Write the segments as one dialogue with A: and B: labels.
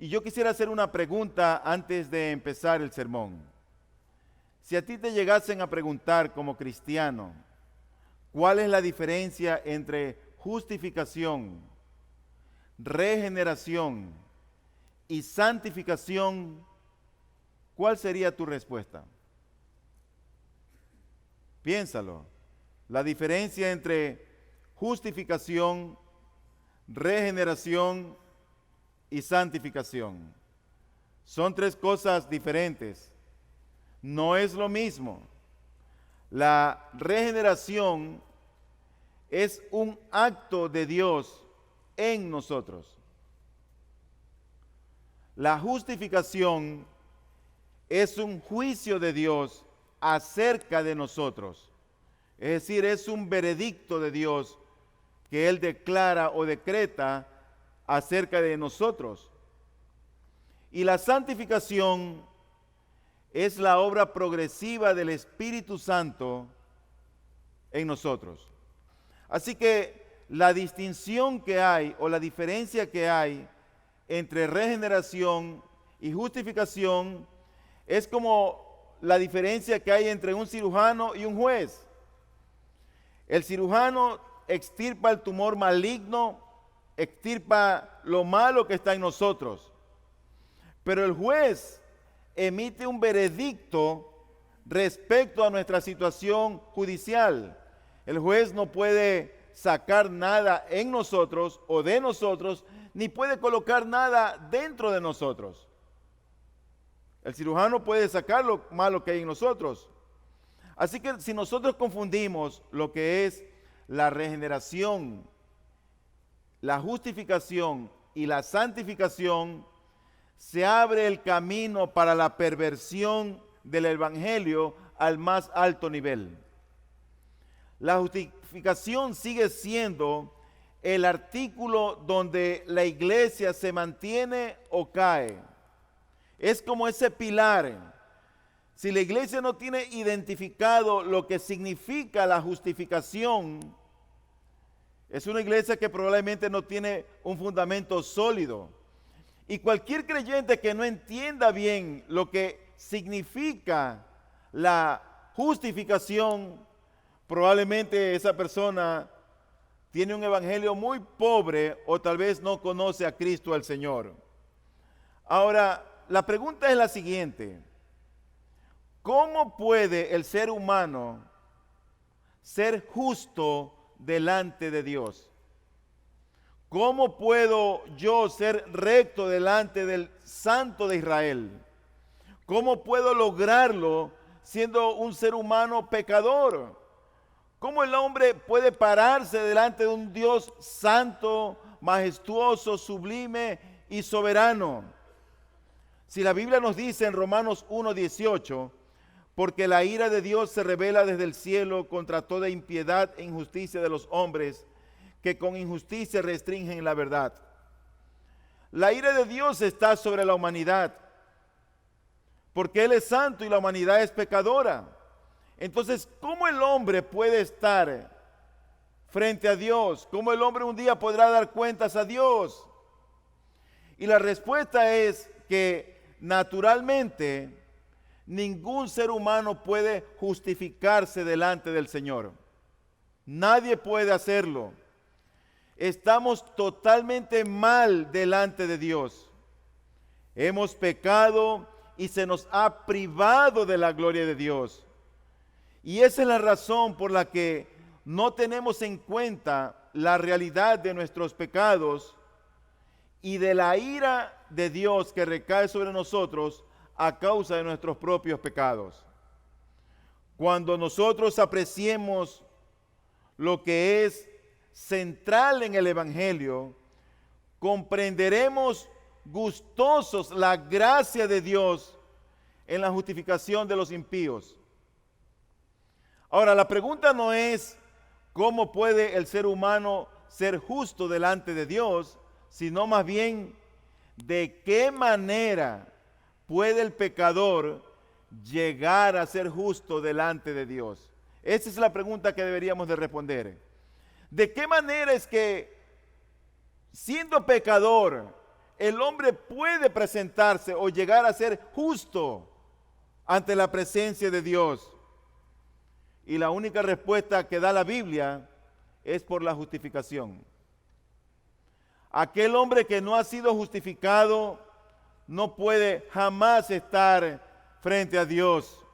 A: Y yo quisiera hacer una pregunta antes de empezar el sermón. Si a ti te llegasen a preguntar como cristiano, ¿cuál es la diferencia entre justificación, regeneración y santificación? ¿Cuál sería tu respuesta? Piénsalo. La diferencia entre justificación, regeneración y santificación. Son tres cosas diferentes. No es lo mismo. La regeneración es un acto de Dios en nosotros. La justificación es un juicio de Dios acerca de nosotros. Es decir, es un veredicto de Dios que Él declara o decreta acerca de nosotros. Y la santificación es la obra progresiva del Espíritu Santo en nosotros. Así que la distinción que hay o la diferencia que hay entre regeneración y justificación es como la diferencia que hay entre un cirujano y un juez. El cirujano extirpa el tumor maligno, extirpa lo malo que está en nosotros. Pero el juez emite un veredicto respecto a nuestra situación judicial. El juez no puede sacar nada en nosotros o de nosotros, ni puede colocar nada dentro de nosotros. El cirujano puede sacar lo malo que hay en nosotros. Así que si nosotros confundimos lo que es la regeneración, la justificación y la santificación, se abre el camino para la perversión del evangelio al más alto nivel. La justificación sigue siendo el artículo donde la iglesia se mantiene o cae. Es como ese pilar. Si la iglesia no tiene identificado lo que significa la justificación, es una iglesia que probablemente no tiene un fundamento sólido. Y cualquier creyente que no entienda bien lo que significa la justificación, probablemente esa persona tiene un evangelio muy pobre o tal vez no conoce a Cristo el Señor. Ahora, la pregunta es la siguiente: ¿cómo puede el ser humano ser justo delante de Dios? ¿Cómo puedo yo ser recto delante del Santo de Israel? ¿Cómo puedo lograrlo siendo un ser humano pecador? ¿Cómo el hombre puede pararse delante de un Dios santo, majestuoso, sublime y soberano? Si la Biblia nos dice en Romanos 1:18, porque la ira de Dios se revela desde el cielo contra toda impiedad e injusticia de los hombres, que con injusticia restringen la verdad. La ira de Dios está sobre la humanidad, porque Él es santo y la humanidad es pecadora. Entonces, ¿cómo el hombre puede estar frente a Dios? ¿Cómo el hombre un día podrá dar cuentas a Dios? Y la respuesta es que naturalmente ningún ser humano puede justificarse delante del Señor. Nadie puede hacerlo. Estamos totalmente mal delante de Dios. Hemos pecado y se nos ha privado de la gloria de Dios. Y esa es la razón por la que no tenemos en cuenta la realidad de nuestros pecados y de la ira de Dios que recae sobre nosotros a causa de nuestros propios pecados. Cuando nosotros apreciemos lo que es central en el evangelio, comprenderemos gustosos la gracia de Dios en la justificación de los impíos. Ahora, la pregunta no es cómo puede el ser humano ser justo delante de Dios, sino más bien de qué manera puede el pecador llegar a ser justo delante de Dios. Esa es la pregunta que deberíamos de responder. ¿De qué manera es que, siendo pecador, el hombre puede presentarse o llegar a ser justo ante la presencia de Dios. Y la única respuesta que da la Biblia es por la justificación. Aquel hombre que no ha sido justificado no puede jamás estar frente a Dios.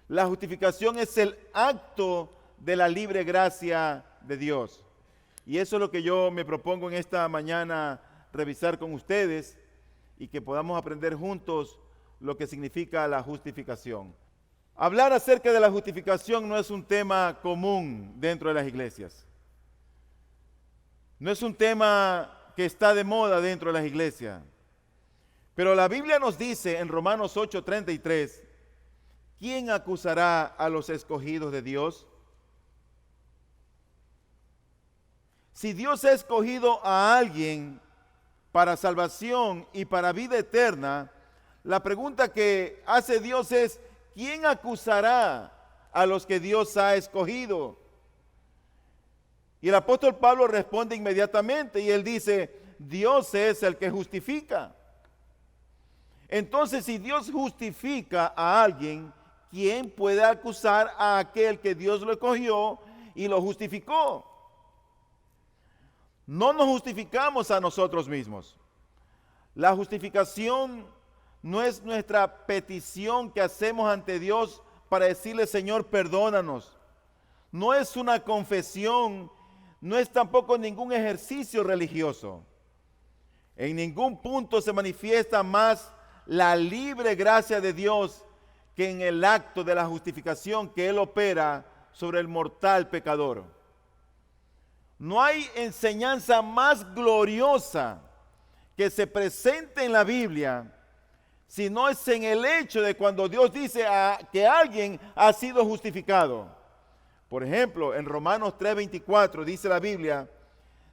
A: La justificación es el acto de la libre gracia de Dios. Y eso es lo que yo me propongo en esta mañana revisar con ustedes y que podamos aprender juntos lo que significa la justificación. Hablar acerca de la justificación no es un tema común dentro de las iglesias. No es un tema que está de moda dentro de las iglesias. Pero la Biblia nos dice en Romanos 8:33, ¿quién acusará a los escogidos de Dios? Si Dios ha escogido a alguien para salvación y para vida eterna, la pregunta que hace Dios es, ¿quién acusará a los que Dios ha escogido? Y el apóstol Pablo responde inmediatamente y él dice, Dios es el que justifica. Entonces, si Dios justifica a alguien, ¿quién puede acusar a aquel que Dios lo escogió y lo justificó? No nos justificamos a nosotros mismos. La justificación no es nuestra petición que hacemos ante Dios para decirle, Señor, perdónanos. No es una confesión, no es tampoco ningún ejercicio religioso. En ningún punto se manifiesta más la libre gracia de Dios que en el acto de la justificación que Él opera sobre el mortal pecador. No hay enseñanza más gloriosa que se presente en la Biblia, sino es en el hecho de cuando Dios dice que alguien ha sido justificado. Por ejemplo, en Romanos 3:24 dice la Biblia,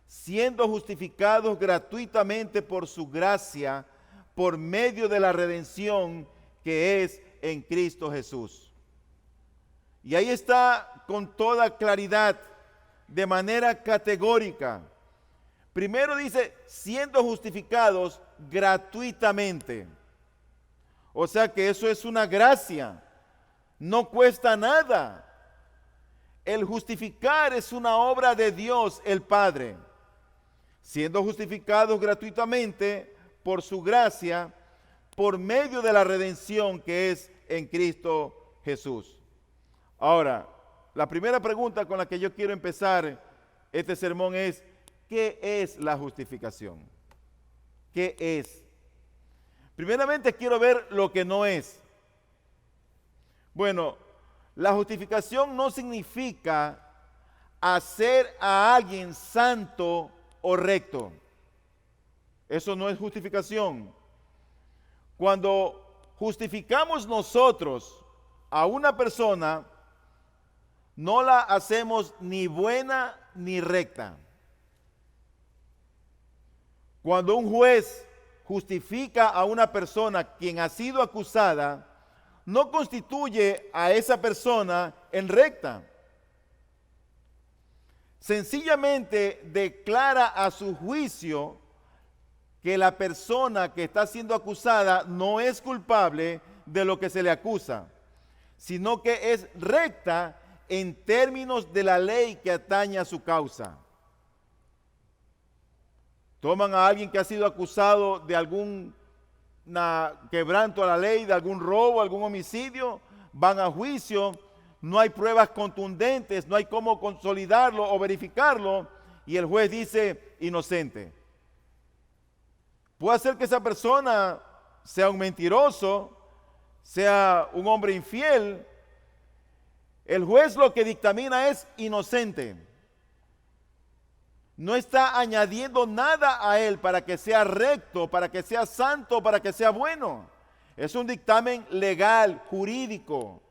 A: siendo justificados gratuitamente por su gracia, por medio de la redención que es en Cristo Jesús. Y ahí está con toda claridad, de manera categórica. Primero dice, siendo justificados gratuitamente. O sea que eso es una gracia, no cuesta nada. El justificar es una obra de Dios el Padre. Siendo justificados gratuitamente por su gracia, por medio de la redención que es en Cristo Jesús. Ahora, la primera pregunta con la que yo quiero empezar este sermón es, ¿qué es la justificación? ¿Qué es? Primeramente quiero ver lo que no es. Bueno, la justificación no significa hacer a alguien santo o recto. Eso no es justificación. Cuando justificamos nosotros a una persona, no la hacemos ni buena ni recta. Cuando un juez justifica a una persona quien ha sido acusada, no constituye a esa persona en recta. Sencillamente declara a su juicio que la persona que está siendo acusada no es culpable de lo que se le acusa, sino que es recta en términos de la ley que atañe a su causa. Toman a alguien que ha sido acusado de algún quebranto a la ley, de algún robo, algún homicidio, van a juicio, no hay pruebas contundentes, no hay cómo consolidarlo o verificarlo, y el juez dice inocente. Puede ser que esa persona sea un mentiroso, sea un hombre infiel. El juez lo que dictamina es inocente. No está añadiendo nada a él para que sea recto, para que sea santo, para que sea bueno. Es un dictamen legal, jurídico.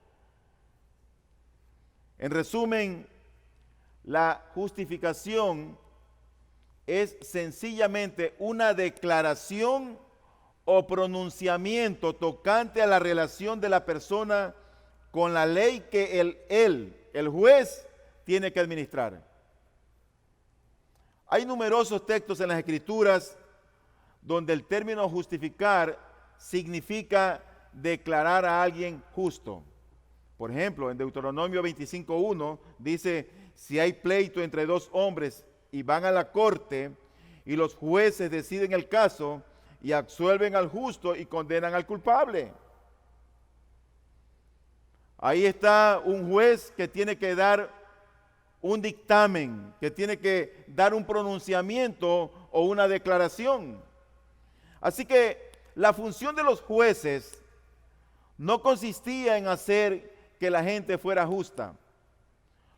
A: En resumen, la justificación es sencillamente una declaración o pronunciamiento tocante a la relación de la persona con la ley que el juez, tiene que administrar. Hay numerosos textos en las Escrituras donde el término justificar significa declarar a alguien justo. Por ejemplo, en Deuteronomio 25:1 dice, si hay pleito entre dos hombres y van a la corte y los jueces deciden el caso y absuelven al justo y condenan al culpable. Ahí está un juez que tiene que dar un dictamen, que tiene que dar un pronunciamiento o una declaración. Así que la función de los jueces no consistía en hacer que la gente fuera justa.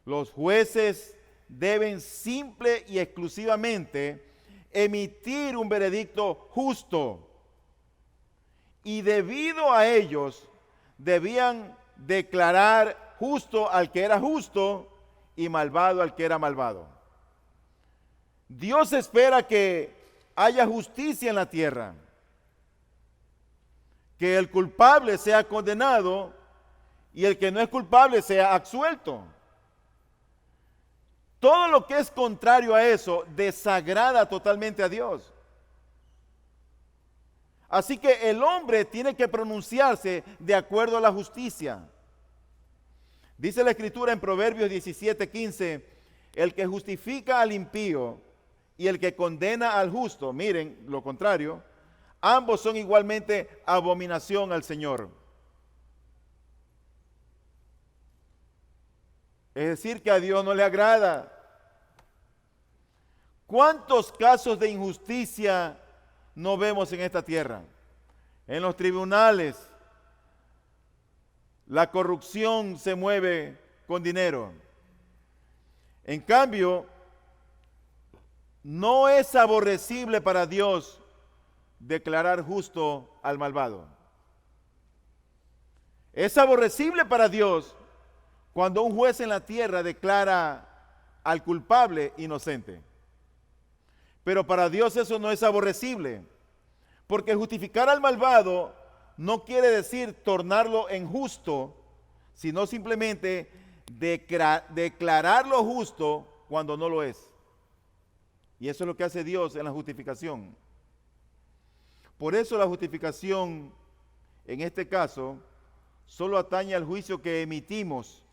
A: Los jueces deben simple y exclusivamente emitir un veredicto justo. Y debido a ellos, debían declarar justo al que era justo y malvado al que era malvado. Dios espera que haya justicia en la tierra, que el culpable sea condenado y el que no es culpable sea absuelto. Todo lo que es contrario a eso desagrada totalmente a Dios. Así que el hombre tiene que pronunciarse de acuerdo a la justicia. Dice la Escritura en Proverbios 17:15, el que justifica al impío y el que condena al justo, miren lo contrario, ambos son igualmente abominación al Señor. Es decir, que a Dios no le agrada. ¿Cuántos casos de injusticia no vemos en esta tierra? En los tribunales, la corrupción se mueve con dinero. En cambio, no es aborrecible para Dios declarar justo al malvado. Es aborrecible para Dios cuando un juez en la tierra declara al culpable inocente. Pero para Dios eso no es aborrecible, porque justificar al malvado no quiere decir tornarlo en justo, sino simplemente declararlo justo cuando no lo es. Y eso es lo que hace Dios en la justificación. Por eso la justificación, en este caso, solo atañe al juicio que emitimos,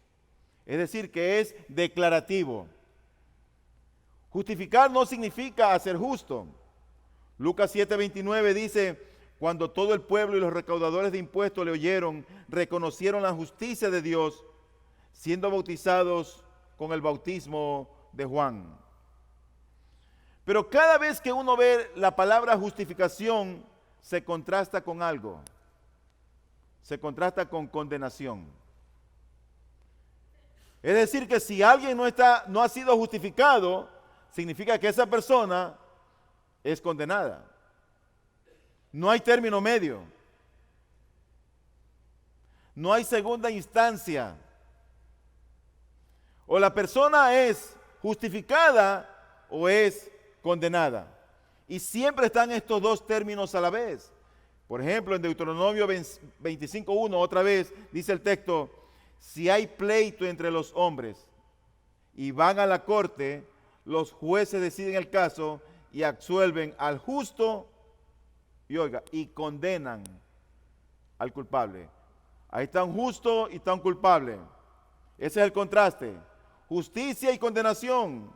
A: es decir, que es declarativo. Justificar no significa hacer justo. Lucas 7:29 dice, cuando todo el pueblo y los recaudadores de impuestos le oyeron, reconocieron la justicia de Dios, siendo bautizados con el bautismo de Juan. Pero cada vez que uno ve la palabra justificación, se contrasta con algo. Se contrasta con condenación. Es decir, que si alguien no ha sido justificado, significa que esa persona es condenada. No hay término medio. No hay segunda instancia. O la persona es justificada o es condenada. Y siempre están estos dos términos a la vez. Por ejemplo, en Deuteronomio 25:1, otra vez, dice el texto, si hay pleito entre los hombres y van a la corte, los jueces deciden el caso y absuelven al justo y condenan al culpable. Ahí está un justo y está un culpable. Ese es el contraste. Justicia y condenación.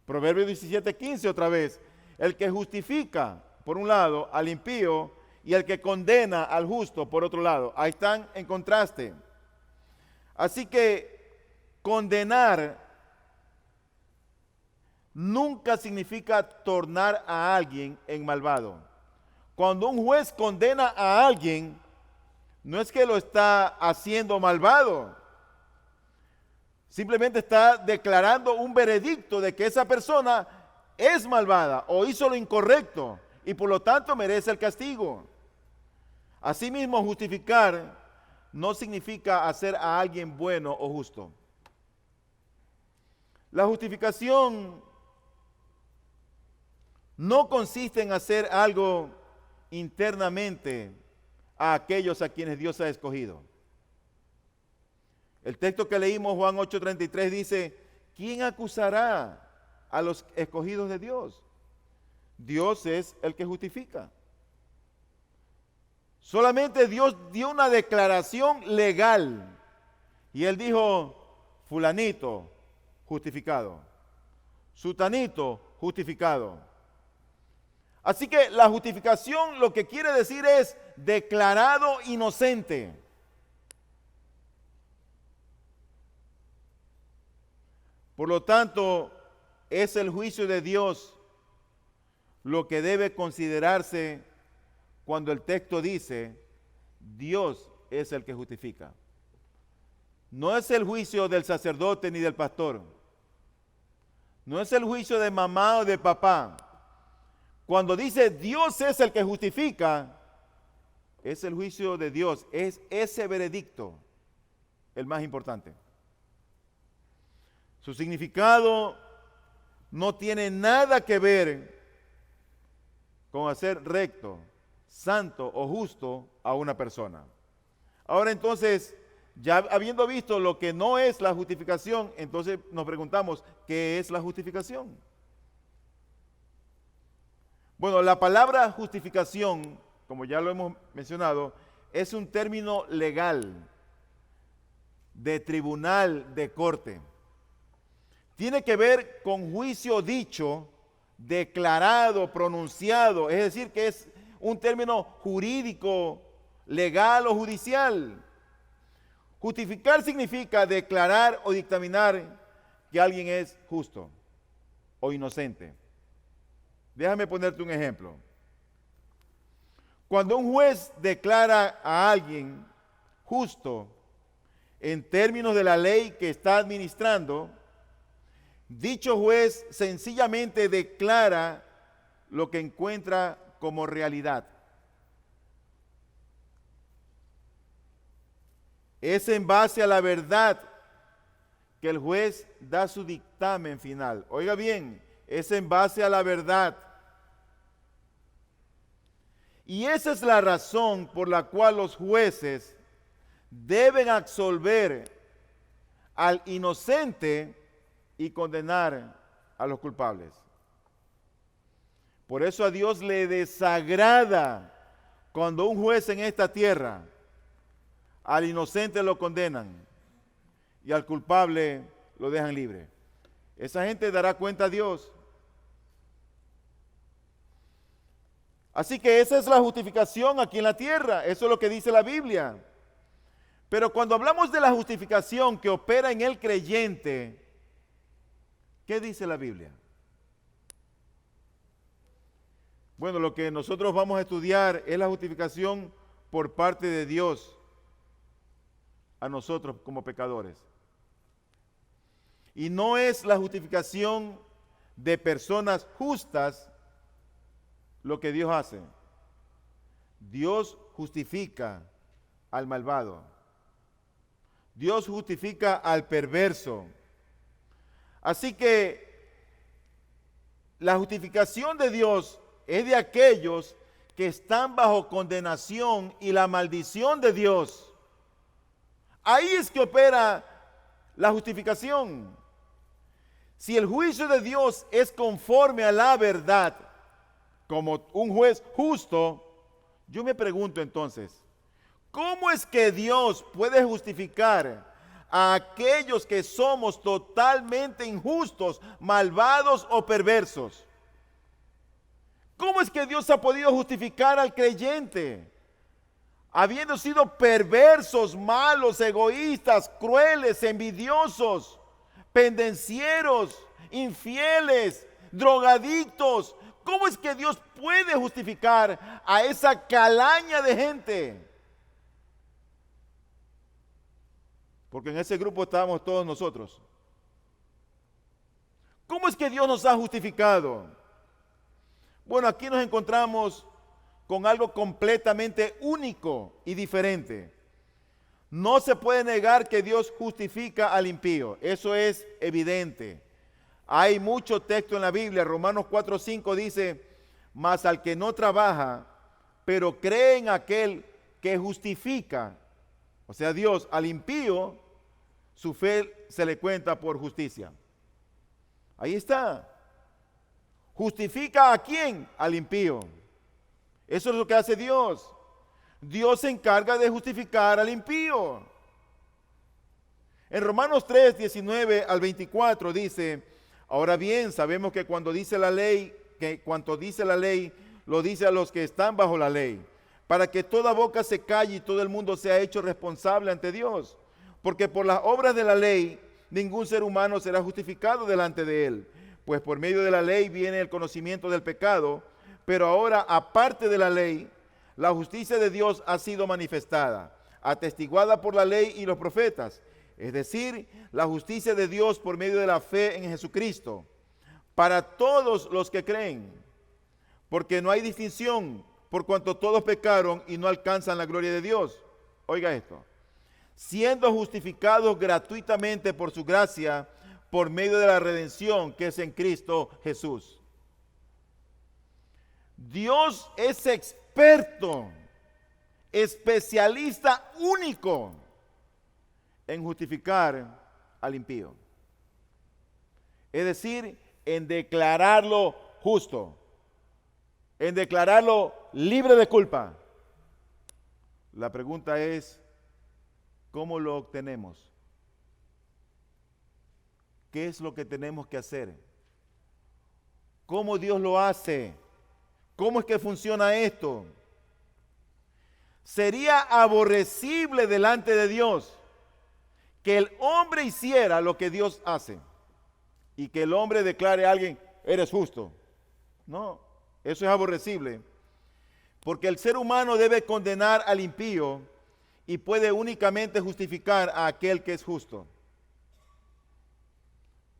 A: Proverbios 17:15 otra vez. El que justifica, por un lado, al impío y el que condena al justo, por otro lado. Ahí están en contraste. Así que condenar nunca significa tornar a alguien en malvado. Cuando un juez condena a alguien, no es que lo está haciendo malvado. Simplemente está declarando un veredicto de que esa persona es malvada o hizo lo incorrecto y por lo tanto merece el castigo. Asimismo, justificar no significa hacer a alguien bueno o justo. La justificación no consiste en hacer algo internamente a aquellos a quienes Dios ha escogido. El texto que leímos, Juan 8:33, dice, ¿quién acusará a los escogidos de Dios? Dios es el que justifica. Solamente Dios dio una declaración legal. Y Él dijo, fulanito, justificado. Sutanito, justificado. Así que la justificación lo que quiere decir es declarado inocente. Por lo tanto, es el juicio de Dios lo que debe considerarse cuando el texto dice, Dios es el que justifica. No es el juicio del sacerdote ni del pastor. No es el juicio de mamá o de papá. Cuando dice Dios es el que justifica, es el juicio de Dios, es ese veredicto el más importante. Su significado no tiene nada que ver con hacer recto, santo o justo a una persona. Ahora entonces, ya habiendo visto lo que no es la justificación, entonces nos preguntamos, ¿qué es la justificación? Bueno, la palabra justificación, como ya lo hemos mencionado, es un término legal, de tribunal, de corte. Tiene que ver con juicio dicho, declarado, pronunciado, es decir, que es un término jurídico, legal o judicial. Justificar significa declarar o dictaminar que alguien es justo o inocente. Déjame ponerte un ejemplo. Cuando un juez declara a alguien justo en términos de la ley que está administrando, dicho juez sencillamente declara lo que encuentra como realidad. Es en base a la verdad que el juez da su dictamen final. Oiga bien, es en base a la verdad. Y esa es la razón por la cual los jueces deben absolver al inocente y condenar a los culpables. Por eso a Dios le desagrada cuando un juez en esta tierra al inocente lo condenan y al culpable lo dejan libre. Esa gente dará cuenta a Dios. Así que esa es la justificación aquí en la tierra. Eso es lo que dice la Biblia. Pero cuando hablamos de la justificación que opera en el creyente, ¿qué dice la Biblia? Bueno, lo que nosotros vamos a estudiar es la justificación por parte de Dios a nosotros como pecadores. Y no es la justificación de personas justas lo que Dios hace. Dios justifica al malvado. Dios justifica al perverso. Así que la justificación de Dios es de aquellos que están bajo condenación y la maldición de Dios. Ahí es que opera la justificación. Si el juicio de Dios es conforme a la verdad, como un juez justo, yo me pregunto entonces, ¿cómo es que Dios puede justificar a aquellos que somos totalmente injustos, malvados o perversos? ¿Cómo es que Dios ha podido justificar al creyente? Habiendo sido perversos, malos, egoístas, crueles, envidiosos, pendencieros, infieles, drogadictos. ¿Cómo es que Dios puede justificar a esa calaña de gente? Porque en ese grupo estábamos todos nosotros. ¿Cómo es que Dios nos ha justificado? Bueno, aquí nos encontramos con algo completamente único y diferente. No se puede negar que Dios justifica al impío. Eso es evidente. Hay mucho texto en la Biblia. Romanos 4:5 dice, mas al que no trabaja, pero cree en aquel que justifica, o sea Dios, al impío, su fe se le cuenta por justicia. Ahí está. ¿Justifica a quién? Al impío. Eso es lo que hace Dios. Dios se encarga de justificar al impío. En Romanos 3, 19 al 24 dice: ahora bien, sabemos que cuando dice la ley, lo dice a los que están bajo la ley, para que toda boca se calle y todo el mundo sea hecho responsable ante Dios. Porque por las obras de la ley, ningún ser humano será justificado delante de él, pues por medio de la ley viene el conocimiento del pecado, pero ahora, aparte de la ley, la justicia de Dios ha sido manifestada, atestiguada por la ley y los profetas, es decir, la justicia de Dios por medio de la fe en Jesucristo, para todos los que creen, porque no hay distinción, por cuanto todos pecaron y no alcanzan la gloria de Dios. Oiga esto: siendo justificados gratuitamente por su gracia, por medio de la redención que es en Cristo Jesús. Dios es experto, especialista único en justificar al impío. Es decir, en declararlo justo, en declararlo libre de culpa. La pregunta es: ¿cómo lo obtenemos? ¿Qué es lo que tenemos que hacer? ¿Cómo Dios lo hace? ¿Cómo es que funciona esto? Sería aborrecible delante de Dios que el hombre hiciera lo que Dios hace y que el hombre declare a alguien: eres justo. No, eso es aborrecible, porque el ser humano debe condenar al impío y puede únicamente justificar a aquel que es justo.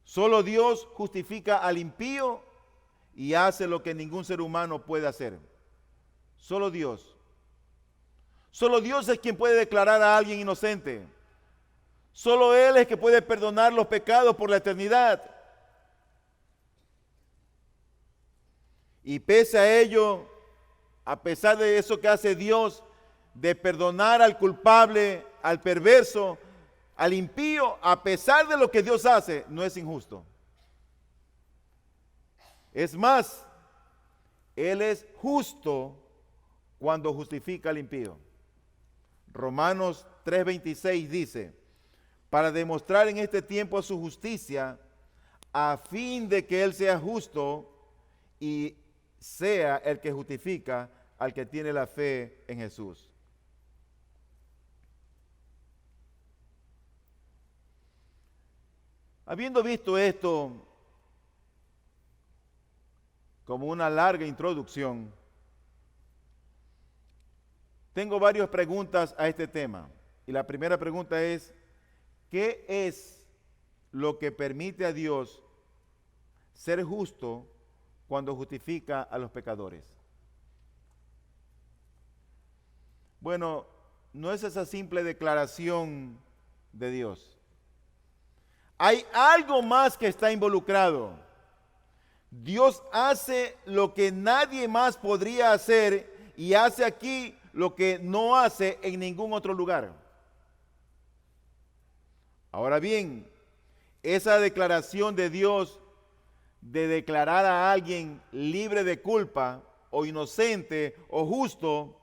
A: Solo Dios justifica al impío y hace lo que ningún ser humano puede hacer. Solo Dios. Solo Dios es quien puede declarar a alguien inocente. Solo Él es que puede perdonar los pecados por la eternidad. Y pese a ello, a pesar de eso que hace Dios, de perdonar al culpable, al perverso, al impío, a pesar de lo que Dios hace, no es injusto. Es más, Él es justo cuando justifica al impío. Romanos 3:26 dice: para demostrar en este tiempo su justicia, a fin de que Él sea justo y sea el que justifica al que tiene la fe en Jesús. Habiendo visto esto como una larga introducción, tengo varias preguntas a este tema. Y la primera pregunta es: ¿qué es lo que permite a Dios ser justo cuando justifica a los pecadores? Bueno, no es esa simple declaración de Dios. Hay algo más que está involucrado. Dios hace lo que nadie más podría hacer y hace aquí lo que no hace en ningún otro lugar. Ahora bien, esa declaración de Dios de declarar a alguien libre de culpa o inocente o justo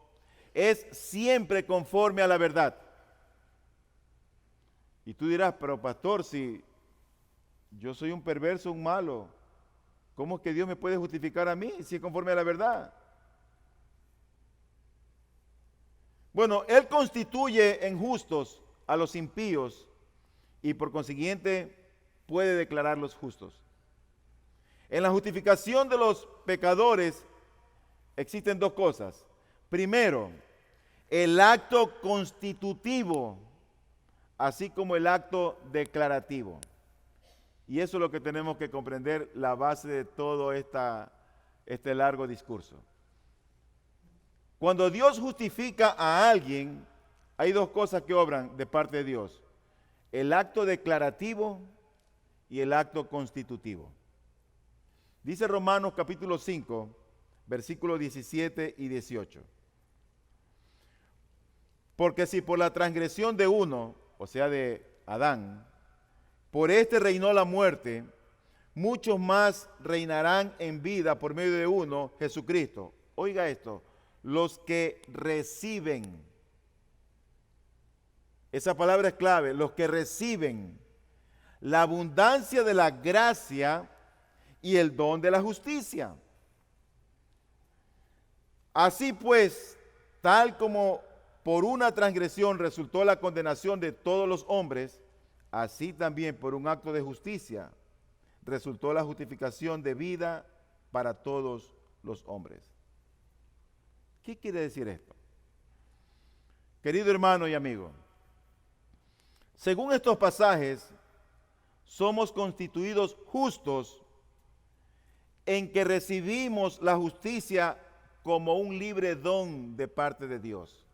A: es siempre conforme a la verdad. Y tú dirás: pero pastor, si yo soy un perverso, un malo, ¿cómo es que Dios me puede justificar a mí si es conforme a la verdad? Bueno, Él constituye en justos a los impíos y por consiguiente puede declararlos justos. En la justificación de los pecadores existen dos cosas. Primero, el acto constitutivo, así como el acto declarativo. Y eso es lo que tenemos que comprender, la base de todo este largo discurso. Cuando Dios justifica a alguien, hay dos cosas que obran de parte de Dios: el acto declarativo y el acto constitutivo. Dice Romanos capítulo 5, versículos 17 y 18. Porque si por la transgresión de uno, o sea de Adán, por este reinó la muerte, muchos más reinarán en vida por medio de uno, Jesucristo. Oiga esto, los que reciben. Esa palabra es clave, los que reciben la abundancia de la gracia y el don de la justicia. Así pues, tal como por una transgresión resultó la condenación de todos los hombres, así también por un acto de justicia resultó la justificación de vida para todos los hombres. ¿Qué quiere decir esto? Querido hermano y amigo, según estos pasajes, somos constituidos justos en que recibimos la justicia como un libre don de parte de Dios.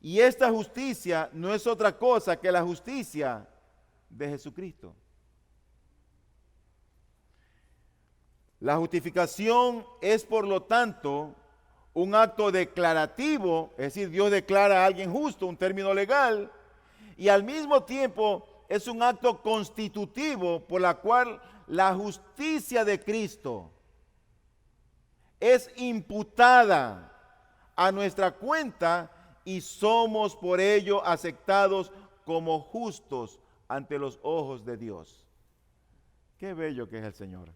A: Y esta justicia no es otra cosa que la justicia de Jesucristo. La justificación es, por lo tanto, un acto declarativo, es decir, Dios declara a alguien justo, un término legal, y al mismo tiempo es un acto constitutivo por la cual la justicia de Cristo es imputada a nuestra cuenta y somos por ello aceptados como justos ante los ojos de Dios. Qué bello que es el Señor.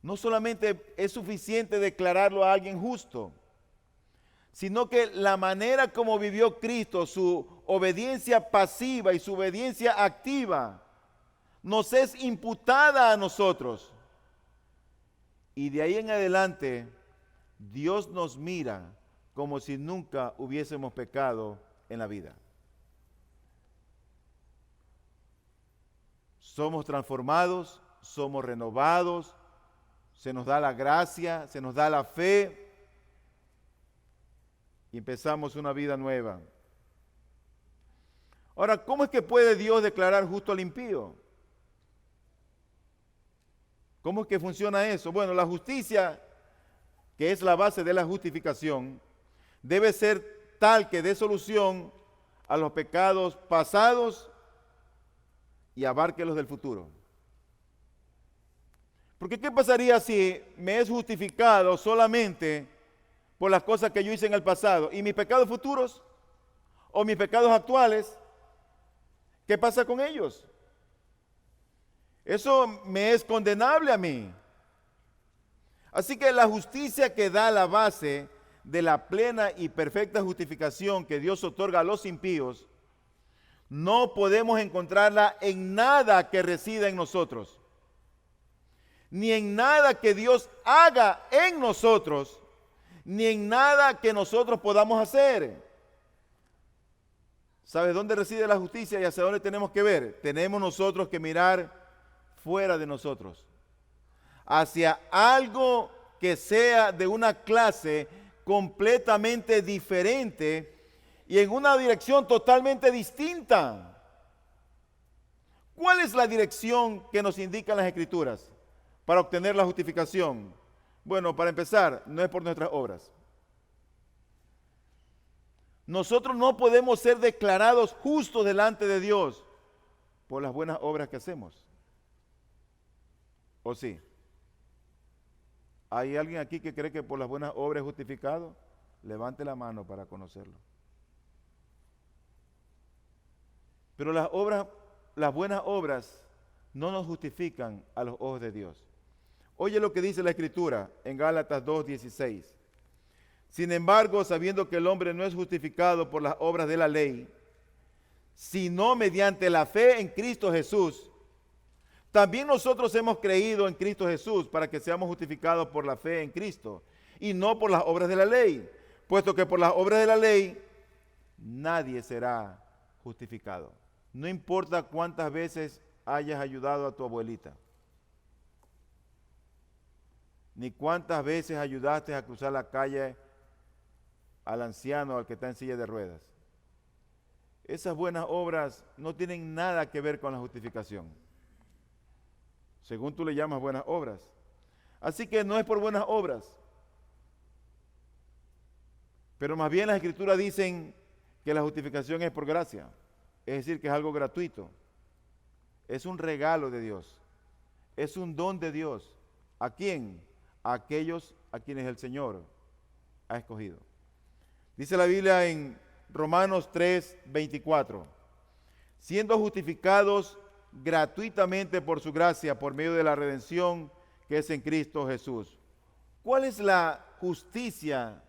A: No solamente es suficiente declararlo a alguien justo, sino que la manera como vivió Cristo, su obediencia pasiva y su obediencia activa, nos es imputada a nosotros. Y de ahí en adelante, Dios nos mira como si nunca hubiésemos pecado en la vida. Somos transformados, somos renovados, se nos da la gracia, se nos da la fe y empezamos una vida nueva. Ahora, ¿cómo es que puede Dios declarar justo al impío? ¿Cómo es que funciona eso? Bueno, la justicia, que es la base de la justificación, debe ser tal que dé solución a los pecados pasados y abarque los del futuro. Porque ¿qué pasaría si me es justificado solamente por las cosas que yo hice en el pasado? ¿Y mis pecados futuros o mis pecados actuales? ¿Qué pasa con ellos? Eso me es condenable a mí. Así que la justicia que da la base de la plena y perfecta justificación que Dios otorga a los impíos, no podemos encontrarla en nada que resida en nosotros, ni en nada que Dios haga en nosotros, ni en nada que nosotros podamos hacer. ¿Sabes dónde reside la justicia y hacia dónde tenemos que ver? Tenemos nosotros que mirar fuera de nosotros, hacia algo que sea de una clase completamente diferente y en una dirección totalmente distinta. ¿Cuál es la dirección que nos indican las Escrituras para obtener la justificación? Bueno, para empezar, no es por nuestras obras. Nosotros no podemos ser declarados justos delante de Dios por las buenas obras que hacemos. ¿O sí? ¿Hay alguien aquí que cree que por las buenas obras es justificado? Levante la mano para conocerlo. Pero las buenas obras no nos justifican a los ojos de Dios. Oye lo que dice la Escritura en Gálatas 2:16. Sin embargo, sabiendo que el hombre no es justificado por las obras de la ley, sino mediante la fe en Cristo Jesús, también nosotros hemos creído en Cristo Jesús para que seamos justificados por la fe en Cristo y no por las obras de la ley, puesto que por las obras de la ley nadie será justificado. No importa cuántas veces hayas ayudado a tu abuelita, ni cuántas veces ayudaste a cruzar la calle al anciano, al que está en silla de ruedas. Esas buenas obras no tienen nada que ver con la justificación, según tú le llamas buenas obras. Así que no es por buenas obras, pero más bien las Escrituras dicen que la justificación es por gracia, es decir, que es algo gratuito. Es un regalo de Dios. Es un don de Dios. ¿A quién? A aquellos a quienes el Señor ha escogido. Dice la Biblia en Romanos 3:24, siendo justificados gratuitamente por su gracia, por medio de la redención que es en Cristo Jesús. ¿Cuál es la justicia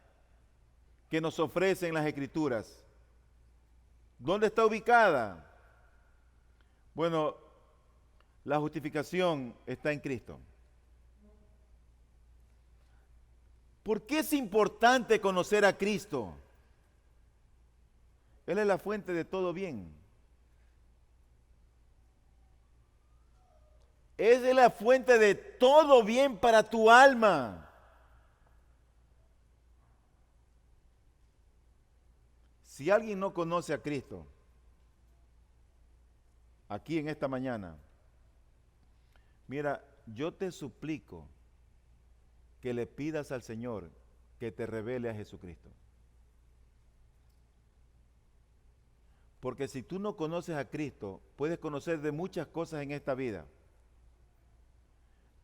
A: que nos ofrecen las Escrituras? ¿Dónde está ubicada? Bueno, la justificación está en Cristo. ¿Por qué es importante conocer a Cristo? Él es la fuente de todo bien. Él es la fuente de todo bien para tu alma. Si alguien no conoce a Cristo, aquí en esta mañana, mira, yo te suplico que le pidas al Señor que te revele a Jesucristo. Porque si tú no conoces a Cristo, puedes conocer de muchas cosas en esta vida.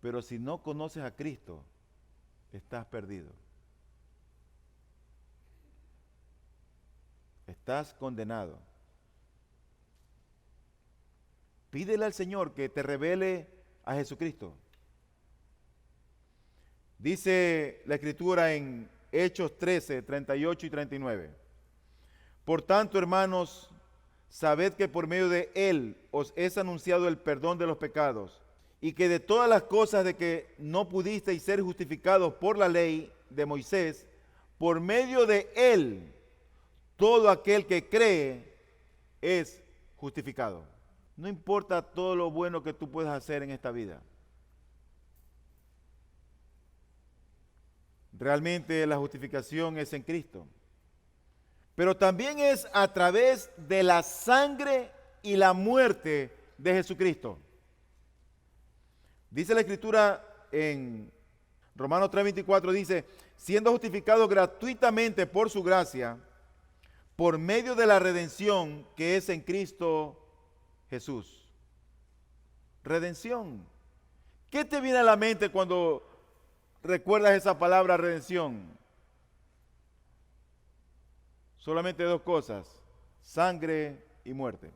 A: Pero si no conoces a Cristo, estás perdido. Estás condenado. Pídele al Señor que te revele a Jesucristo. Dice la Escritura en Hechos 13, 38 y 39. Por tanto, hermanos, sabed que por medio de Él os es anunciado el perdón de los pecados, y que de todas las cosas de que no pudisteis ser justificados por la ley de Moisés, por medio de Él, todo aquel que cree es justificado. No importa todo lo bueno que tú puedas hacer en esta vida. Realmente la justificación es en Cristo. Pero también es a través de la sangre y la muerte de Jesucristo. Dice la Escritura en Romanos 3:24, dice, siendo justificados gratuitamente por su gracia, por medio de la redención que es en Cristo Jesús. Redención. ¿Qué te viene a la mente cuando recuerdas esa palabra redención? Solamente dos cosas, sangre y muerte.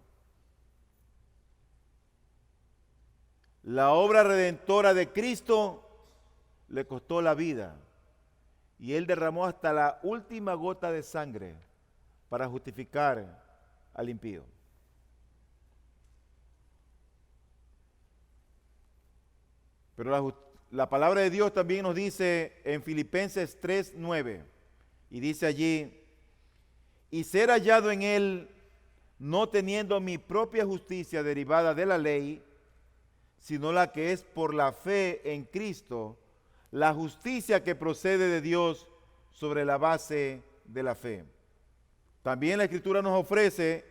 A: La obra redentora de Cristo le costó la vida y Él derramó hasta la última gota de sangre para justificar al impío. Pero la palabra de Dios también nos dice en Filipenses 3:9, y dice allí, y ser hallado en Él, no teniendo mi propia justicia derivada de la ley, sino la que es por la fe en Cristo, la justicia que procede de Dios sobre la base de la fe. También la Escritura nos ofrece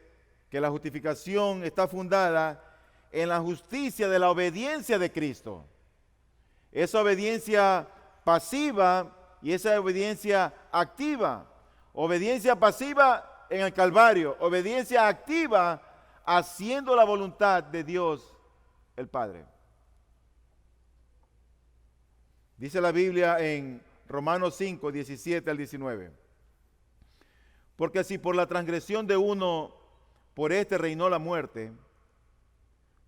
A: que la justificación está fundada en la justicia de la obediencia de Cristo. Esa obediencia pasiva y esa obediencia activa. Obediencia pasiva en el Calvario, obediencia activa haciendo la voluntad de Dios el Padre. Dice la Biblia en Romanos 5, 17 al 19. Porque si por la transgresión de uno, por este reinó la muerte,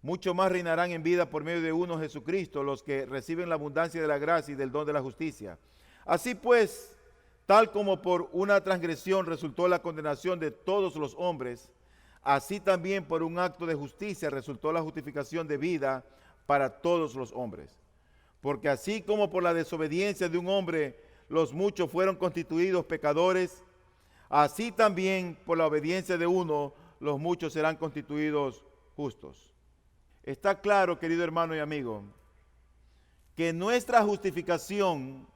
A: mucho más reinarán en vida por medio de uno, Jesucristo, los que reciben la abundancia de la gracia y del don de la justicia. Así pues, tal como por una transgresión resultó la condenación de todos los hombres, así también por un acto de justicia resultó la justificación de vida para todos los hombres. Porque así como por la desobediencia de un hombre los muchos fueron constituidos pecadores, así también por la obediencia de uno los muchos serán constituidos justos. Está claro, querido hermano y amigo, que nuestra justificación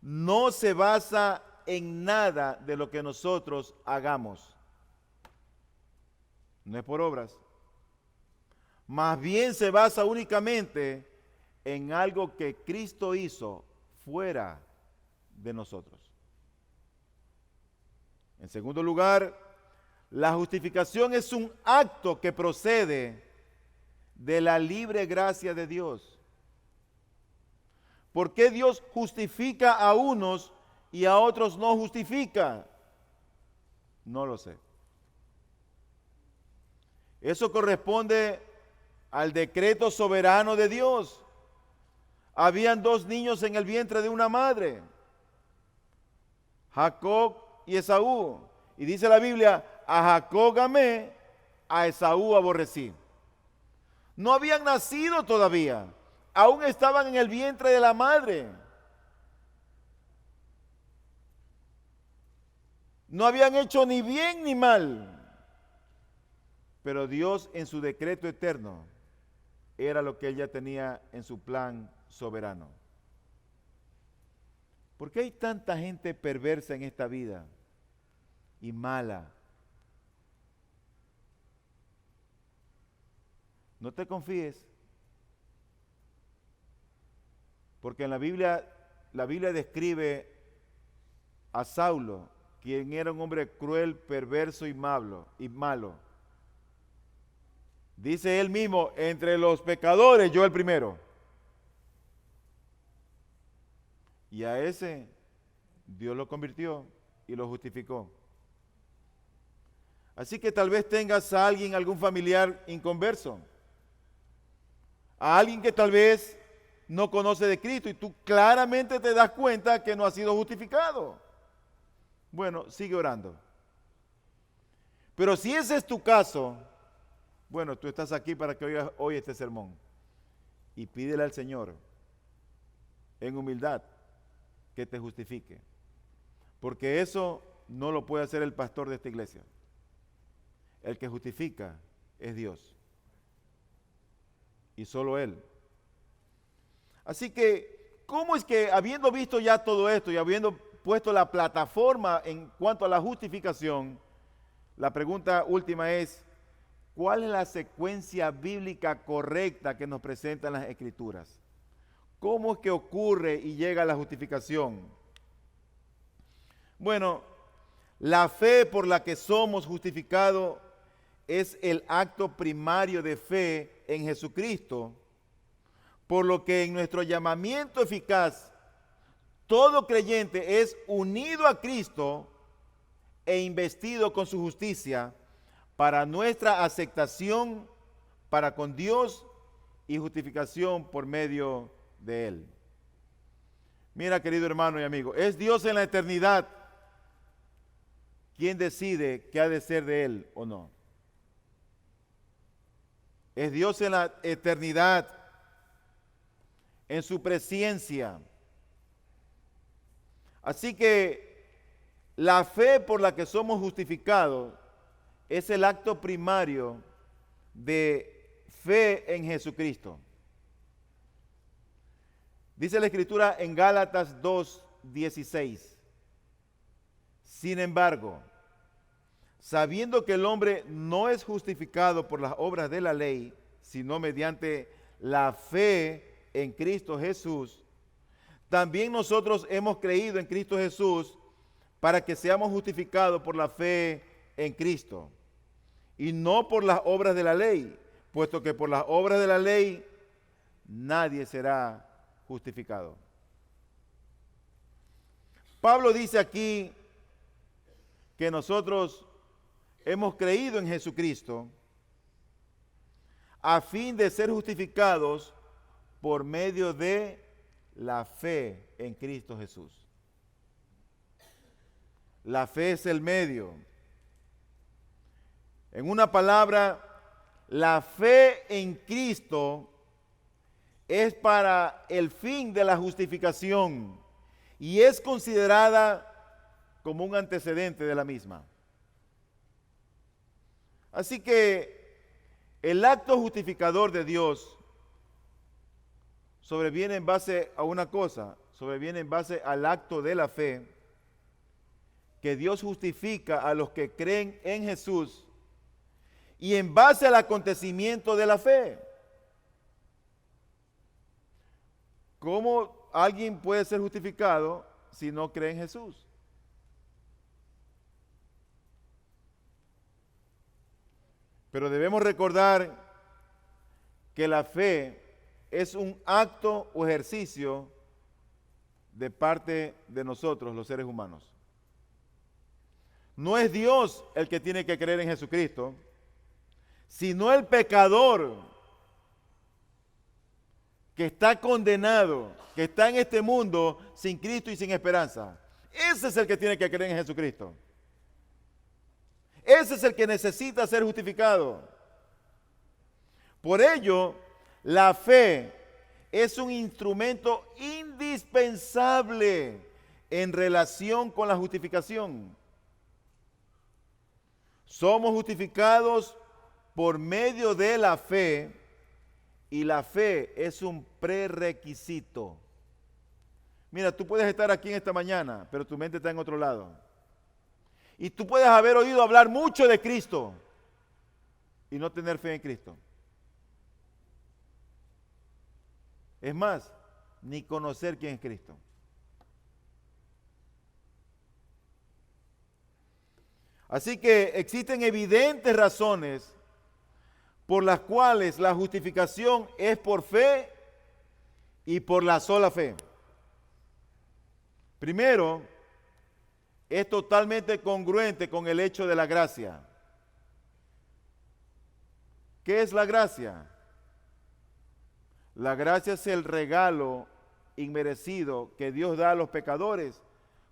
A: no se basa en nada de lo que nosotros hagamos. No es por obras. Más bien se basa únicamente en algo que Cristo hizo fuera de nosotros. En segundo lugar, la justificación es un acto que procede de la libre gracia de Dios. ¿Por qué Dios justifica a unos y a otros no justifica? No lo sé. Eso corresponde al decreto soberano de Dios. Habían dos niños en el vientre de una madre, Jacob y Esaú. Y dice la Biblia, a Jacob amé, a Esaú aborrecí. No habían nacido todavía, aún estaban en el vientre de la madre. No habían hecho ni bien ni mal. Pero Dios en su decreto eterno era lo que Él ya tenía en su plan soberano. ¿Por qué hay tanta gente perversa en esta vida y mala? No te confíes, porque en la Biblia describe a Saulo, quien era un hombre cruel, perverso y malo. Dice él mismo, entre los pecadores yo el primero. Y a ese Dios lo convirtió y lo justificó. Así que tal vez tengas a alguien, algún familiar inconverso, a alguien que tal vez no conoce de Cristo y tú claramente te das cuenta que no ha sido justificado. Bueno, sigue orando. Pero si ese es tu caso, bueno, tú estás aquí para que oigas hoy este sermón y pídele al Señor en humildad que te justifique, porque eso no lo puede hacer el pastor de esta iglesia. El que justifica es Dios y solo Él. Así que, ¿cómo es que habiendo visto ya todo esto y habiendo puesto la plataforma en cuanto a la justificación, la pregunta última es, ¿cuál es la secuencia bíblica correcta que nos presentan las Escrituras? ¿Cómo es que ocurre y llega la justificación? Bueno, la fe por la que somos justificados es el acto primario de fe en Jesucristo, por lo que en nuestro llamamiento eficaz, todo creyente es unido a Cristo e investido con su justicia para nuestra aceptación para con Dios y justificación por medio de Él. Mira, querido hermano y amigo, es Dios en la eternidad quien decide qué ha de ser de Él o no. Es Dios en la eternidad, en su presencia. Así que la fe por la que somos justificados es el acto primario de fe en Jesucristo. Dice la Escritura en Gálatas 2:16. Sin embargo, sabiendo que el hombre no es justificado por las obras de la ley, sino mediante la fe en Cristo Jesús, también nosotros hemos creído en Cristo Jesús para que seamos justificados por la fe en Cristo y no por las obras de la ley, puesto que por las obras de la ley nadie será justificado. Pablo dice aquí que nosotros hemos creído en Jesucristo a fin de ser justificados por medio de la fe en Cristo Jesús. La fe es el medio. En una palabra, la fe en Cristo es para el fin de la justificación y es considerada como un antecedente de la misma. Así que el acto justificador de Dios sobreviene en base a una cosa, sobreviene en base al acto de la fe, que Dios justifica a los que creen en Jesús y en base al acontecimiento de la fe. ¿Cómo alguien puede ser justificado si no cree en Jesús? Pero debemos recordar que la fe es un acto o ejercicio de parte de nosotros, los seres humanos. No es Dios el que tiene que creer en Jesucristo, sino el pecador que está condenado, que está en este mundo sin Cristo y sin esperanza. Ese es el que tiene que creer en Jesucristo. Ese es el que necesita ser justificado. Por ello, la fe es un instrumento indispensable en relación con la justificación. Somos justificados por medio de la fe, y la fe es un prerequisito. Mira, tú puedes estar aquí en esta mañana, pero tu mente está en otro lado. Y tú puedes haber oído hablar mucho de Cristo y no tener fe en Cristo. Es más, ni conocer quién es Cristo. Así que existen evidentes razones por las cuales la justificación es por fe y por la sola fe. Primero, es totalmente congruente con el hecho de la gracia. ¿Qué es la gracia? La gracia es el regalo inmerecido que Dios da a los pecadores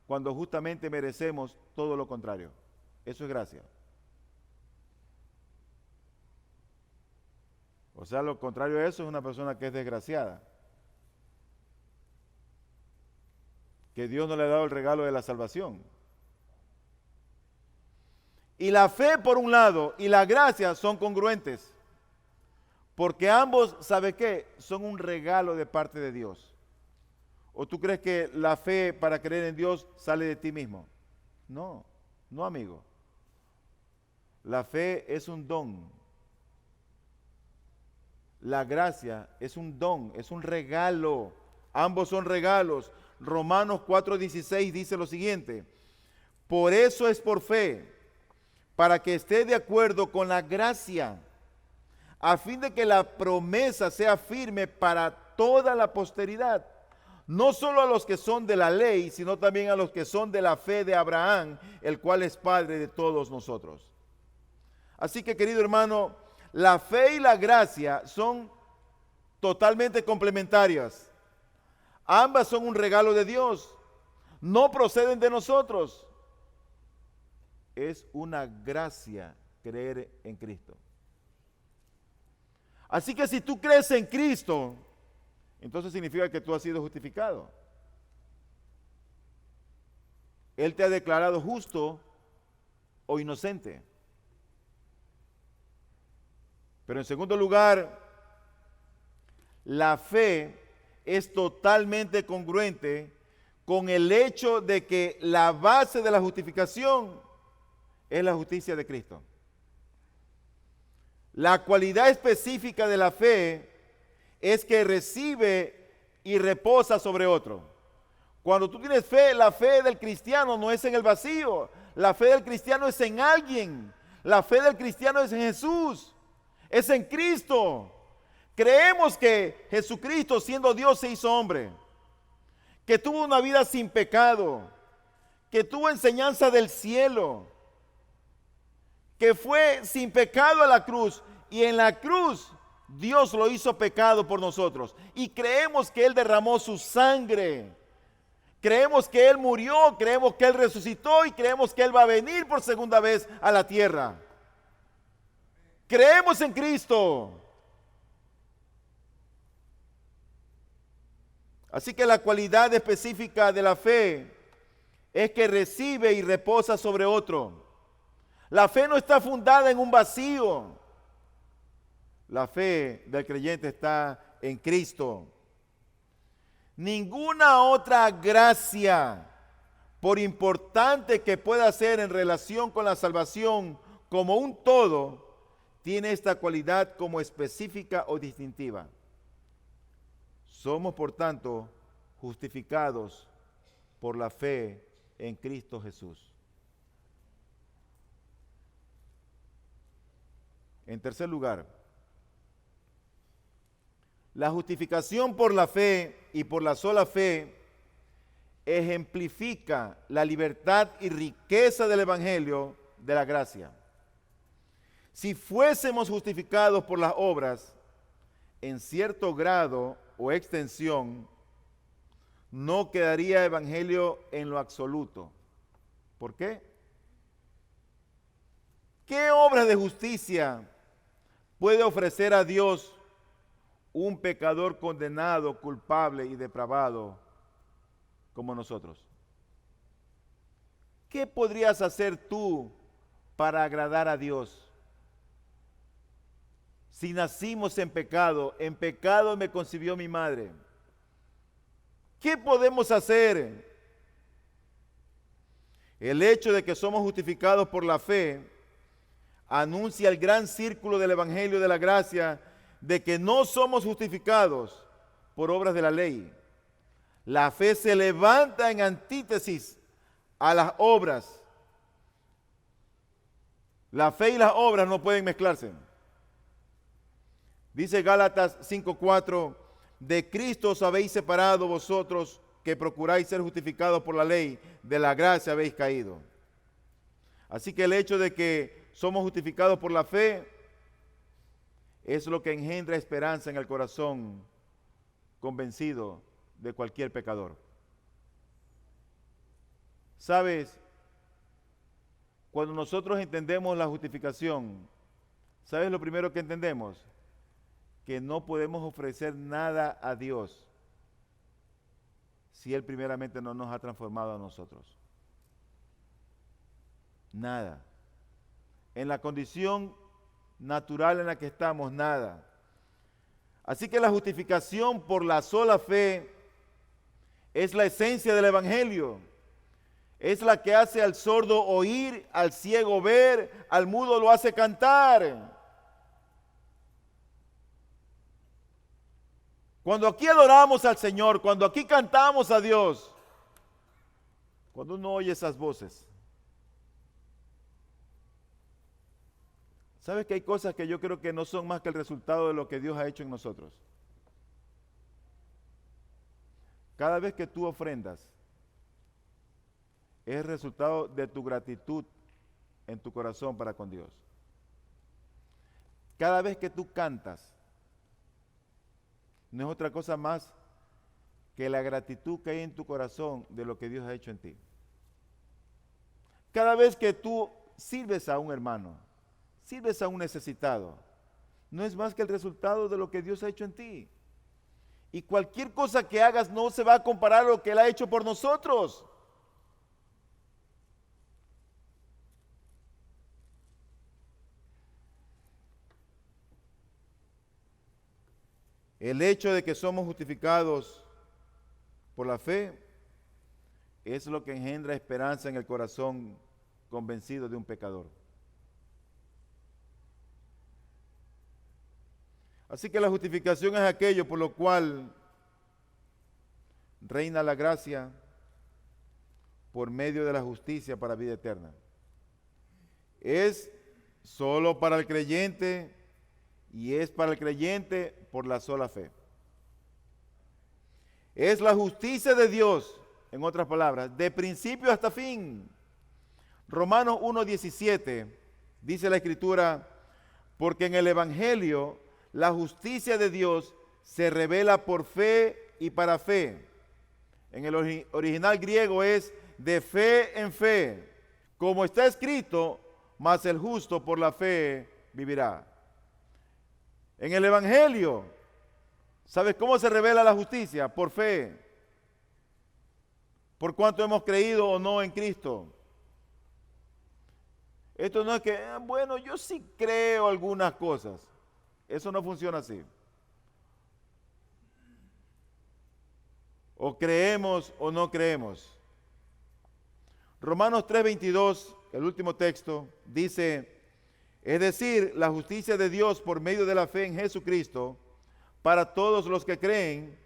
A: cuando justamente merecemos todo lo contrario. Eso es gracia. O sea, lo contrario a eso es una persona que es desgraciada. Que Dios no le ha dado el regalo de la salvación. Y la fe por un lado y la gracia son congruentes. Porque ambos, ¿sabe qué? Son un regalo de parte de Dios. ¿O tú crees que la fe para creer en Dios sale de ti mismo? No, no, amigo. La fe es un don. La gracia es un don, es un regalo. Ambos son regalos. Romanos 4:16 dice lo siguiente: por eso es por fe, para que esté de acuerdo con la gracia, a fin de que la promesa sea firme para toda la posteridad, no solo a los que son de la ley, sino también a los que son de la fe de Abraham, el cual es padre de todos nosotros. Así que, querido hermano, la fe y la gracia son totalmente complementarias. Ambas son un regalo de Dios, no proceden de nosotros. Es una gracia creer en Cristo. Así que si tú crees en Cristo, entonces significa que tú has sido justificado. Él te ha declarado justo o inocente. Pero en segundo lugar, la fe es totalmente congruente con el hecho de que la base de la justificación es la justicia de Cristo. La cualidad específica de la fe es que recibe y reposa sobre otro. Cuando tú tienes fe, la fe del cristiano no es en el vacío. La fe del cristiano es en alguien. La fe del cristiano es en Jesús. Es en Cristo. Creemos que Jesucristo, siendo Dios, se hizo hombre, que tuvo una vida sin pecado, que tuvo enseñanza del cielo, que fue sin pecado a la cruz, y en la cruz Dios lo hizo pecado por nosotros, y creemos que Él derramó su sangre, creemos que Él murió, creemos que Él resucitó, y creemos que Él va a venir por segunda vez a la tierra. Creemos en Cristo. Así que la cualidad específica de la fe es que recibe y reposa sobre otro. La fe no está fundada en un vacío. La fe del creyente está en Cristo. Ninguna otra gracia, por importante que pueda ser en relación con la salvación como un todo, tiene esta cualidad como específica o distintiva. Somos, por tanto, justificados por la fe en Cristo Jesús. En tercer lugar, La justificación por la fe y por la sola fe ejemplifica la libertad y riqueza del Evangelio de la gracia. Si fuésemos justificados por las obras, en cierto grado o extensión, no quedaría Evangelio en lo absoluto. ¿Por qué? ¿Qué obras de justicia puede ofrecer a Dios un pecador condenado, culpable y depravado como nosotros? ¿Qué podrías hacer tú para agradar a Dios? Si nacimos en pecado me concibió mi madre. ¿Qué podemos hacer? El hecho de que somos justificados por la fe anuncia el gran círculo del Evangelio de la gracia de que no somos justificados por obras de la ley. La fe se levanta en antítesis a las obras. La fe y las obras no pueden mezclarse. Dice Gálatas 5:4, de Cristo os habéis separado vosotros que procuráis ser justificados por la ley, de la gracia habéis caído. Así que el hecho de que somos justificados por la fe es lo que engendra esperanza en el corazón convencido de cualquier pecador. ¿Sabes? Cuando nosotros entendemos la justificación, ¿sabes lo primero que entendemos? Que no podemos ofrecer nada a Dios si Él primeramente no nos ha transformado a nosotros. Nada. En la condición natural en la que estamos, nada. Así que la justificación por la sola fe es la esencia del Evangelio. Es la que hace al sordo oír, al ciego ver, al mudo lo hace cantar. Cuando aquí adoramos al Señor, cuando aquí cantamos a Dios, cuando uno oye esas voces, ¿sabes que hay cosas que yo creo que no son más que el resultado de lo que Dios ha hecho en nosotros? Cada vez que tú ofrendas, es el resultado de tu gratitud en tu corazón para con Dios. Cada vez que tú cantas, no es otra cosa más que la gratitud que hay en tu corazón de lo que Dios ha hecho en ti. Cada vez que tú sirves a un hermano, sirves a un necesitado, no es más que el resultado de lo que Dios ha hecho en ti. Y cualquier cosa que hagas no se va a comparar a lo que Él ha hecho por nosotros. El hecho de que somos justificados por la fe es lo que engendra esperanza en el corazón convencido de un pecador. Así que la justificación es aquello por lo cual reina la gracia por medio de la justicia para vida eterna. Es solo para el creyente y es para el creyente por la sola fe. Es la justicia de Dios, en otras palabras, de principio hasta fin. Romanos 1:17 dice la Escritura, porque en el Evangelio la justicia de Dios se revela por fe y para fe. En el original griego es de fe en fe. Como está escrito, mas el justo por la fe vivirá. En el Evangelio, ¿sabes cómo se revela la justicia? Por fe. Por cuanto hemos creído o no en Cristo. Esto no es que, bueno, yo sí creo algunas cosas. Eso no funciona así. O creemos o no creemos. Romanos 3:22, el último texto, dice, es decir, la justicia de Dios por medio de la fe en Jesucristo para todos los que creen,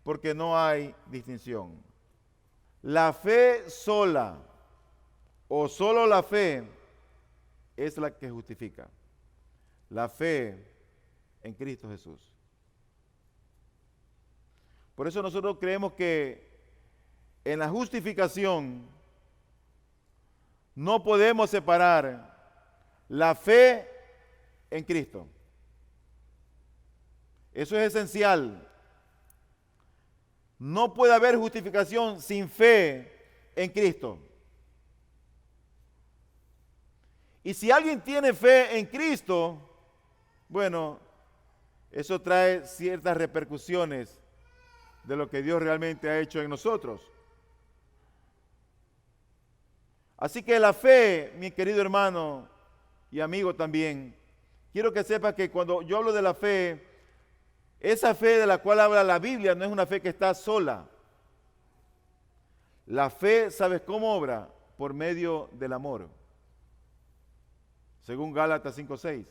A: porque no hay distinción. La fe sola o solo la fe es la que justifica. La fe en Cristo Jesús. Por eso nosotros creemos que en la justificación no podemos separar la fe en Cristo. Eso es esencial. No puede haber justificación sin fe en Cristo. Y si alguien tiene fe en Cristo, bueno, eso trae ciertas repercusiones de lo que Dios realmente ha hecho en nosotros. Así que la fe, mi querido hermano y amigo también, quiero que sepas que cuando yo hablo de la fe, esa fe de la cual habla la Biblia no es una fe que está sola. La fe, ¿sabes cómo obra? Por medio del amor. Según Gálatas 5:6.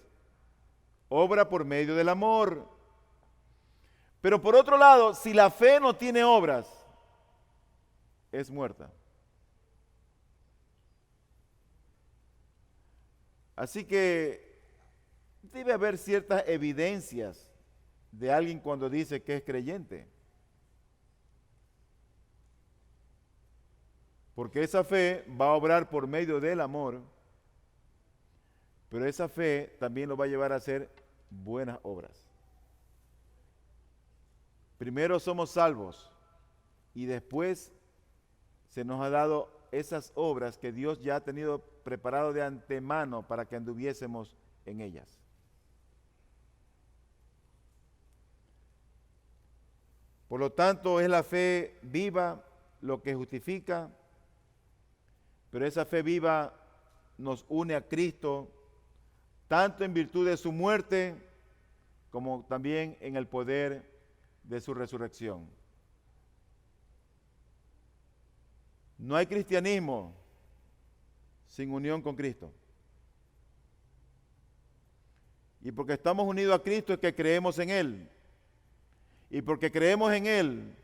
A: Obra por medio del amor. Pero por otro lado, si la fe no tiene obras, es muerta. Así que debe haber ciertas evidencias de alguien cuando dice que es creyente. Porque esa fe va a obrar por medio del amor, pero esa fe también lo va a llevar a hacer buenas obras. Primero somos salvos y después se nos ha dado esas obras que Dios ya ha tenido preparado de antemano para que anduviésemos en ellas. Por lo tanto, es la fe viva lo que justifica, pero esa fe viva nos une a Cristo, tanto en virtud de su muerte, como también en el poder de su resurrección. No hay cristianismo sin unión con Cristo. Y porque estamos unidos a Cristo es que creemos en Él. Y porque creemos en Él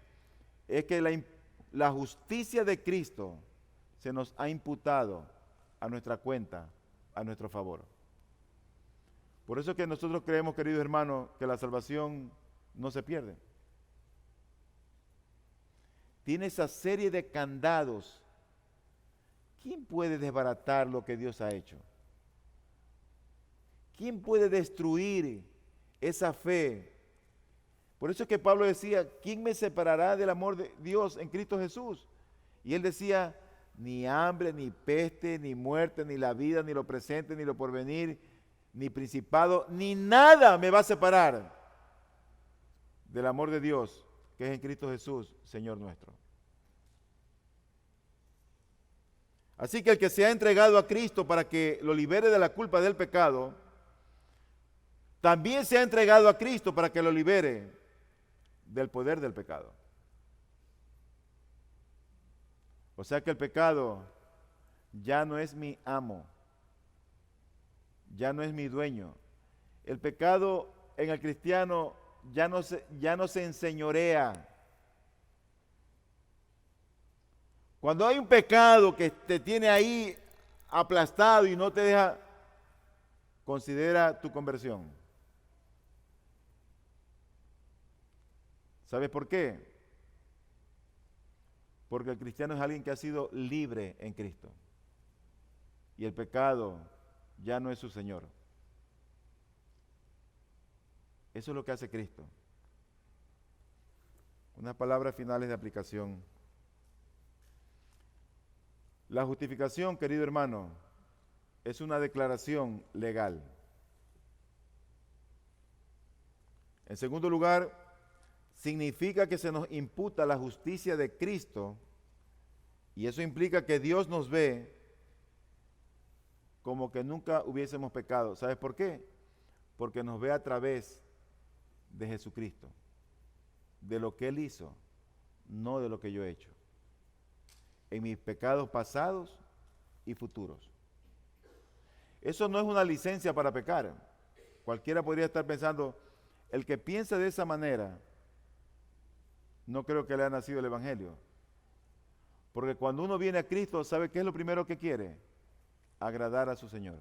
A: es que la justicia de Cristo se nos ha imputado a nuestra cuenta, a nuestro favor. Por eso es que nosotros creemos, queridos hermanos, que la salvación no se pierde. Tiene esa serie de candados. ¿Quién puede desbaratar lo que Dios ha hecho? ¿Quién puede destruir esa fe? Por eso es que Pablo decía, ¿quién me separará del amor de Dios en Cristo Jesús? Y él decía, ni hambre, ni peste, ni muerte, ni la vida, ni lo presente, ni lo porvenir, ni principado, ni nada me va a separar del amor de Dios que es en Cristo Jesús, Señor nuestro. Así que el que se ha entregado a Cristo para que lo libere de la culpa del pecado, también se ha entregado a Cristo para que lo libere del poder del pecado. O sea que el pecado ya no es mi amo, ya no es mi dueño. El pecado en el cristiano ya no se enseñorea. Cuando hay un pecado que te tiene ahí aplastado y no te deja, considera tu conversión. ¿Sabes por qué? Porque el cristiano es alguien que ha sido libre en Cristo. Y el pecado ya no es su Señor. Eso es lo que hace Cristo. Unas palabras finales de aplicación. La justificación, querido hermano, es una declaración legal. En segundo lugar, significa que se nos imputa la justicia de Cristo y eso implica que Dios nos ve como que nunca hubiésemos pecado. ¿Sabes por qué? Porque nos ve a través de Jesucristo, de lo que Él hizo, no de lo que yo he hecho, en mis pecados pasados y futuros. Eso no es una licencia para pecar. Cualquiera podría estar pensando, el que piensa de esa manera, no creo que le haya nacido el Evangelio. Porque cuando uno viene a Cristo, ¿sabe qué es lo primero que quiere? Agradar a su Señor.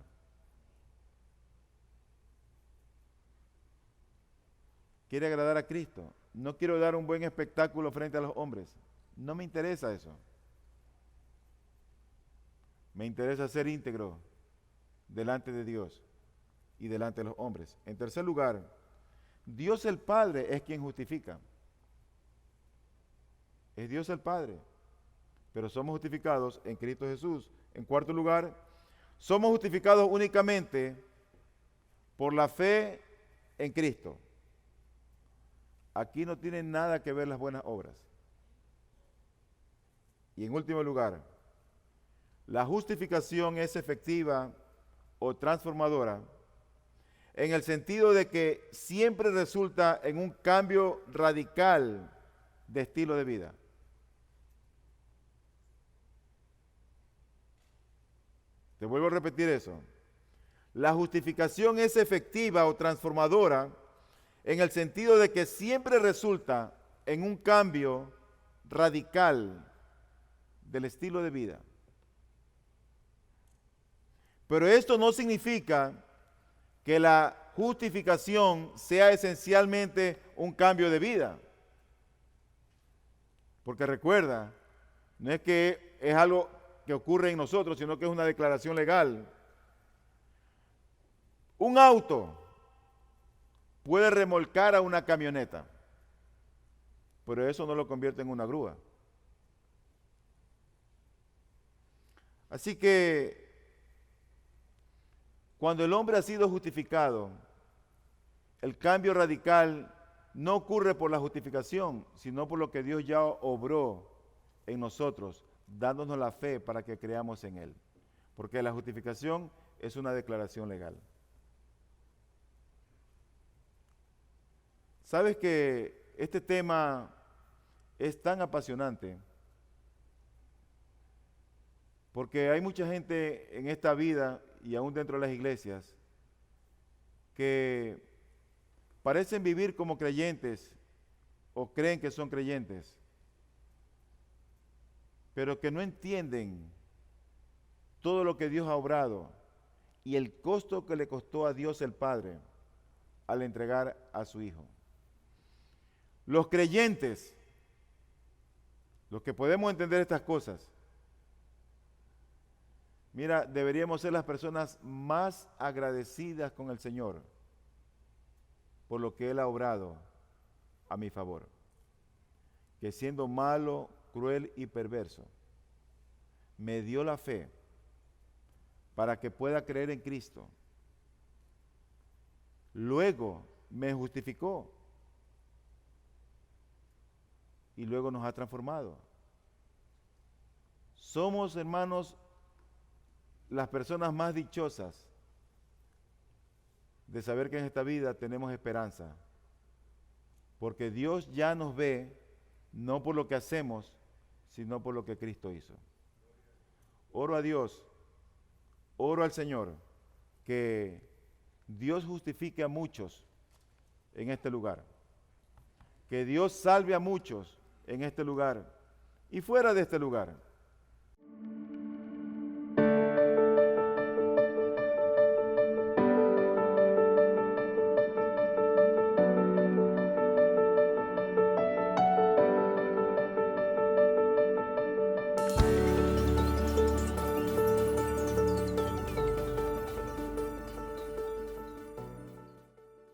A: Quiere agradar a Cristo. no quiero dar un buen espectáculo frente a los hombres. No me interesa eso. Me interesa ser íntegro delante de Dios y delante de los hombres. En tercer lugar, Dios el Padre es quien justifica. Es Dios el Padre, pero somos justificados en Cristo Jesús. En cuarto lugar, somos justificados únicamente por la fe en Cristo. Aquí no tienen nada que ver las buenas obras. Y en último lugar, la justificación es efectiva o transformadora en el sentido de que siempre resulta en un cambio radical de estilo de vida. Te vuelvo a repetir eso. La justificación es efectiva o transformadora en el sentido de que siempre resulta en un cambio radical del estilo de vida. Pero esto no significa que la justificación sea esencialmente un cambio de vida. Porque recuerda, no es que es algo que ocurre en nosotros, sino que es una declaración legal. Un auto puede remolcar a una camioneta, pero eso no lo convierte en una grúa. Así que cuando el hombre ha sido justificado, el cambio radical no ocurre por la justificación, sino por lo que Dios ya obró en nosotros, dándonos la fe para que creamos en Él. Porque la justificación es una declaración legal. ¿Sabes que este tema es tan apasionante? Porque hay mucha gente en esta vida y aún dentro de las iglesias que parecen vivir como creyentes o creen que son creyentes, pero que no entienden todo lo que Dios ha obrado y el costo que le costó a Dios el Padre al entregar a su Hijo. Los creyentes, los que podemos entender estas cosas, mira, deberíamos ser las personas más agradecidas con el Señor por lo que Él ha obrado a mi favor. Que siendo malo, cruel y perverso, me dio la fe para que pueda creer en Cristo. Luego me justificó y luego nos ha transformado. Somos, hermanos, las personas más dichosas de saber que en esta vida tenemos esperanza, porque Dios ya nos ve no por lo que hacemos, sino por lo que Cristo hizo. Oro a Dios, oro al Señor, que Dios justifique a muchos en este lugar, que Dios salve a muchos en este lugar y fuera de este lugar.